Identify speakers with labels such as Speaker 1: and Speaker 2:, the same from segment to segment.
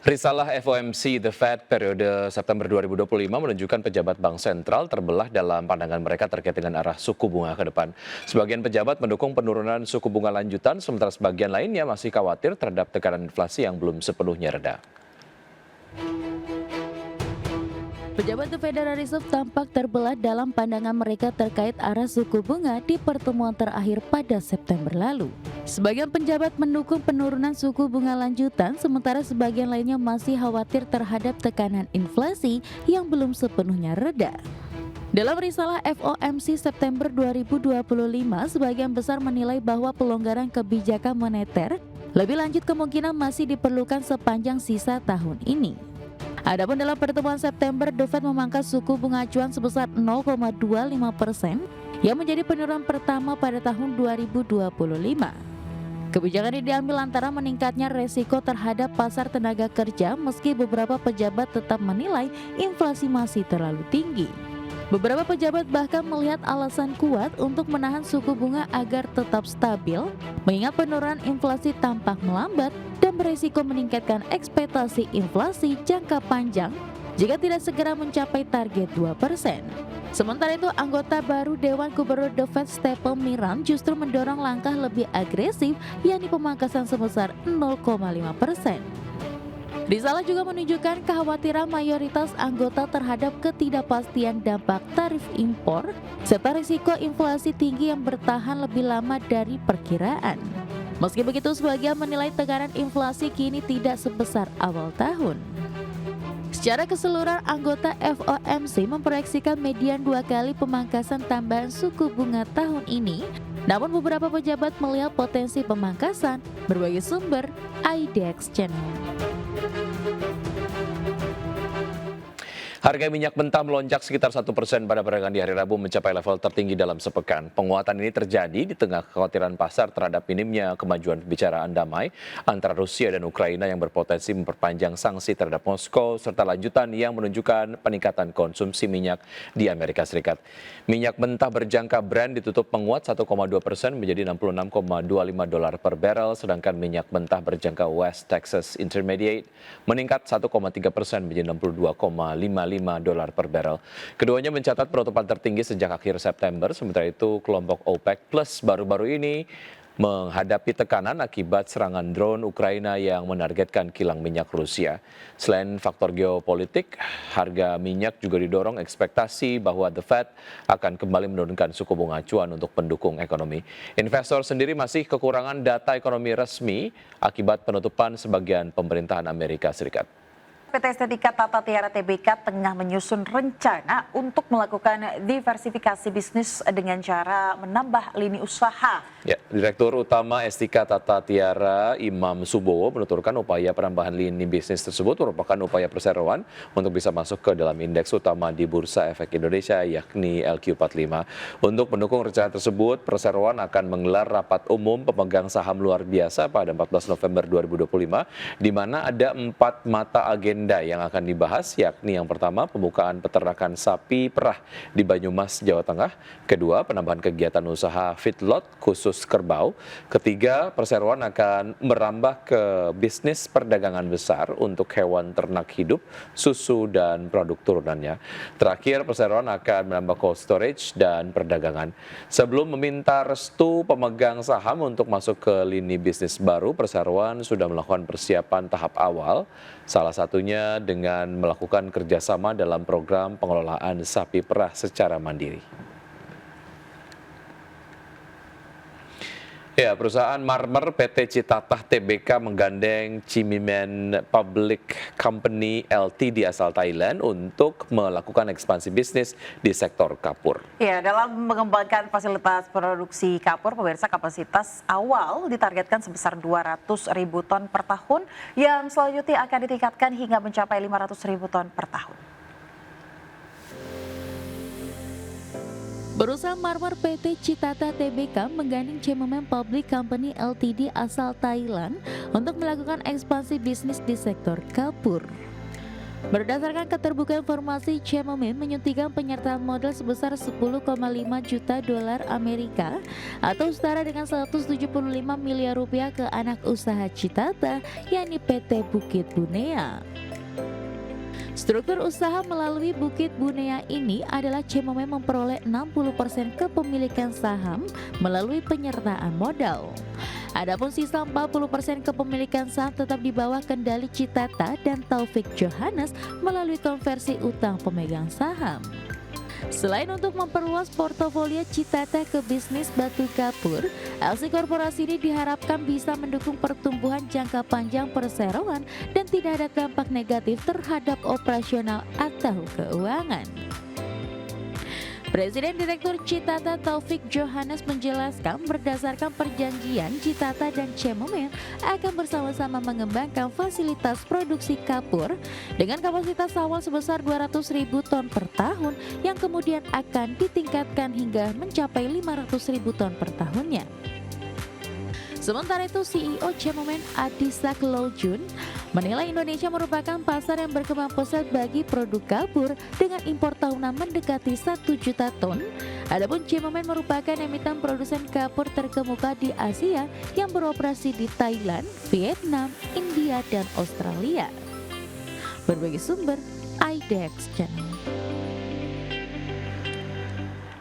Speaker 1: Risalah FOMC The Fed periode September 2025 menunjukkan pejabat bank sentral terbelah dalam pandangan mereka terkait dengan arah suku bunga ke depan. Sebagian pejabat mendukung penurunan suku bunga lanjutan, sementara sebagian lainnya masih khawatir terhadap tekanan inflasi yang belum sepenuhnya reda.
Speaker 2: Pejabat The Federal Reserve tampak terbelah dalam pandangan mereka terkait arah suku bunga di pertemuan terakhir pada September lalu. Sebagian pejabat mendukung penurunan suku bunga lanjutan, sementara sebagian lainnya masih khawatir terhadap tekanan inflasi yang belum sepenuhnya reda. Dalam risalah FOMC September 2025, sebagian besar menilai bahwa pelonggaran kebijakan moneter lebih lanjut kemungkinan masih diperlukan sepanjang sisa tahun ini. Adapun dalam pertemuan September, The Fed memangkas suku bunga acuan sebesar 0,25% yang menjadi penurunan pertama pada tahun 2025. Kebijakan ini diambil lantaran meningkatnya resiko terhadap pasar tenaga kerja meski beberapa pejabat tetap menilai inflasi masih terlalu tinggi. Beberapa pejabat bahkan melihat alasan kuat untuk menahan suku bunga agar tetap stabil, mengingat penurunan inflasi tampak melambat dan beresiko meningkatkan ekspektasi inflasi jangka panjang jika tidak segera mencapai target 2%. Sementara itu, anggota baru Dewan Gubernur The Fed Stephen Miran justru mendorong langkah lebih agresif, yakni pemangkasan sebesar 0,5%. Risalah juga menunjukkan kekhawatiran mayoritas anggota terhadap ketidakpastian dampak tarif impor serta risiko inflasi tinggi yang bertahan lebih lama dari perkiraan. Meski begitu, sebagian menilai tekanan inflasi kini tidak sebesar awal tahun. Secara keseluruhan, anggota FOMC memproyeksikan median 2 kali pemangkasan tambahan suku bunga tahun ini. Namun beberapa pejabat melihat potensi pemangkasan berbagai sumber IDX Channel.
Speaker 1: Harga minyak mentah melonjak sekitar 1% pada perdagangan di hari Rabu mencapai level tertinggi dalam sepekan. Penguatan ini terjadi di tengah kekhawatiran pasar terhadap minimnya kemajuan pembicaraan damai antara Rusia dan Ukraina yang berpotensi memperpanjang sanksi terhadap Moskow serta lanjutan yang menunjukkan peningkatan konsumsi minyak di Amerika Serikat. Minyak mentah berjangka Brent ditutup menguat 1,2% menjadi $66,25 per barrel, sedangkan minyak mentah berjangka West Texas Intermediate meningkat 1,3% menjadi $62,55 per barrel. Keduanya mencatat penutupan tertinggi sejak akhir September, sementara itu kelompok OPEC Plus baru-baru ini menghadapi tekanan akibat serangan drone Ukraina yang menargetkan kilang minyak Rusia. Selain faktor geopolitik, harga minyak juga didorong ekspektasi bahwa The Fed akan kembali menurunkan suku bunga acuan untuk pendukung ekonomi. Investor sendiri masih kekurangan data ekonomi resmi akibat penutupan sebagian pemerintahan Amerika Serikat.
Speaker 3: PT Estetika Tata Tiara Tbk tengah menyusun rencana untuk melakukan diversifikasi bisnis dengan cara menambah lini usaha.
Speaker 1: Ya, Direktur Utama Estetika Tata Tiara Imam Subowo menuturkan upaya penambahan lini bisnis tersebut merupakan upaya perseroan untuk bisa masuk ke dalam indeks utama di Bursa Efek Indonesia yakni LQ45. Untuk mendukung rencana tersebut, perseroan akan menggelar rapat umum pemegang saham luar biasa pada 14 November 2025 di mana ada 4 mata agenda yang akan dibahas, yakni yang pertama pembukaan peternakan sapi perah di Banyumas, Jawa Tengah, kedua penambahan kegiatan usaha feedlot khusus kerbau, ketiga perseroan akan merambah ke bisnis perdagangan besar untuk hewan ternak hidup, susu dan produk turunannya. Terakhir perseroan akan menambah cold storage dan perdagangan. Sebelum meminta restu pemegang saham untuk masuk ke lini bisnis baru, perseroan sudah melakukan persiapan tahap awal, salah satunya dengan melakukan kerjasama dalam program pengelolaan sapi perah secara mandiri. Ya, perusahaan Marmer PT Citatah Tbk menggandeng Chimimen Public Company Ltd asal Thailand untuk melakukan ekspansi bisnis di sektor kapur.
Speaker 3: Ya, dalam mengembangkan fasilitas produksi kapur, pemirsa, kapasitas awal ditargetkan sebesar 200.000 ton per tahun yang selanjutnya akan ditingkatkan hingga mencapai 500.000 ton per tahun.
Speaker 2: Perusahaan Marmer PT Citata Tbk menggandeng Chimimen Public Company Ltd asal Thailand untuk melakukan ekspansi bisnis di sektor kapur. Berdasarkan keterbukaan informasi, Chemomin menyuntikkan penyertaan modal sebesar 10,5 juta dolar Amerika atau setara dengan 175 miliar rupiah ke anak usaha Citata, yakni PT Bukit Bunea. Struktur usaha melalui Bukit Bunea ini adalah Chemomin memperoleh 60% kepemilikan saham melalui penyertaan modal. Adapun sisa 40% kepemilikan saham tetap di bawah kendali Citata dan Taufik Johannes melalui konversi utang pemegang saham. Selain untuk memperluas portofolio Citata ke bisnis batu kapur, aksi korporasi ini diharapkan bisa mendukung pertumbuhan jangka panjang perseroan dan tidak ada dampak negatif terhadap operasional atau keuangan. Presiden Direktur Citata Taufik Johannes menjelaskan berdasarkan perjanjian Citata dan Chemomin akan bersama-sama mengembangkan fasilitas produksi kapur dengan kapasitas awal sebesar 200.000 ton per tahun yang kemudian akan ditingkatkan hingga mencapai 500.000 ton per tahunnya. Sementara itu, CEO Chemomin Adisak Lojun menilai Indonesia merupakan pasar yang berkembang pesat bagi produk kapur dengan impor tahunan mendekati 1 juta ton. Adapun Chemomin merupakan emiten produsen kapur terkemuka di Asia yang beroperasi di Thailand, Vietnam, India, dan Australia. Berbagai sumber, IDEX Channel.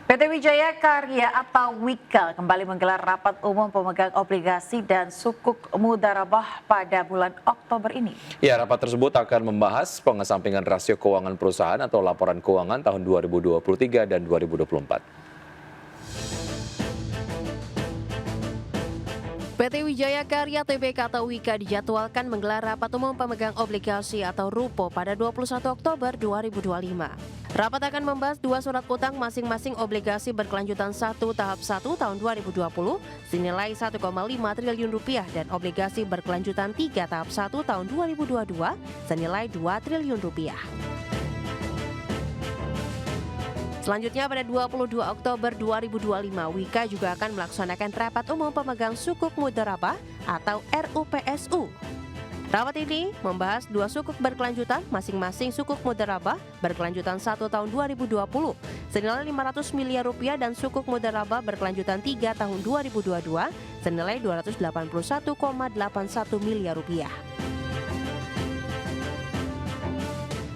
Speaker 3: PT Wijaya Karya atau Wika kembali menggelar rapat umum pemegang obligasi dan sukuk mudharabah pada bulan Oktober ini.
Speaker 1: Ya, rapat tersebut akan membahas pengesampingan rasio keuangan perusahaan atau laporan keuangan tahun 2023 dan 2024.
Speaker 4: PT Wijaya Karya Tbk atau Wika dijadwalkan menggelar rapat umum pemegang obligasi atau RUPO pada 21 Oktober 2025. Rapat akan membahas 2 surat utang masing-masing obligasi berkelanjutan 1 tahap 1 tahun 2020 senilai 1,5 triliun rupiah dan obligasi berkelanjutan 3 tahap 1 tahun 2022 senilai 2 triliun rupiah. Selanjutnya pada 22 Oktober 2025, Wika juga akan melaksanakan rapat umum pemegang sukuk mudharabah atau RUPSU. Rapat ini membahas 2 sukuk berkelanjutan, masing-masing sukuk mudharabah berkelanjutan 1 tahun 2020 senilai 500 miliar rupiah dan sukuk mudharabah berkelanjutan 3 tahun 2022 senilai 281,81 miliar rupiah.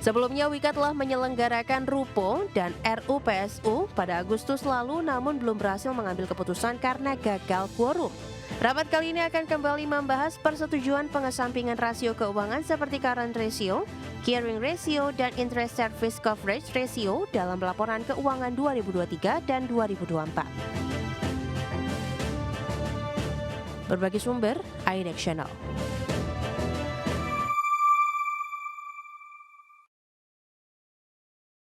Speaker 4: Sebelumnya, Wika telah menyelenggarakan RUPO dan RUPSU pada Agustus lalu namun belum berhasil mengambil keputusan karena gagal quorum. Rapat kali ini akan kembali membahas persetujuan pengesampingan rasio keuangan seperti current ratio, gearing ratio, dan interest service coverage ratio dalam laporan keuangan 2023 dan 2024. Berbagai sumber, IDEX Channel.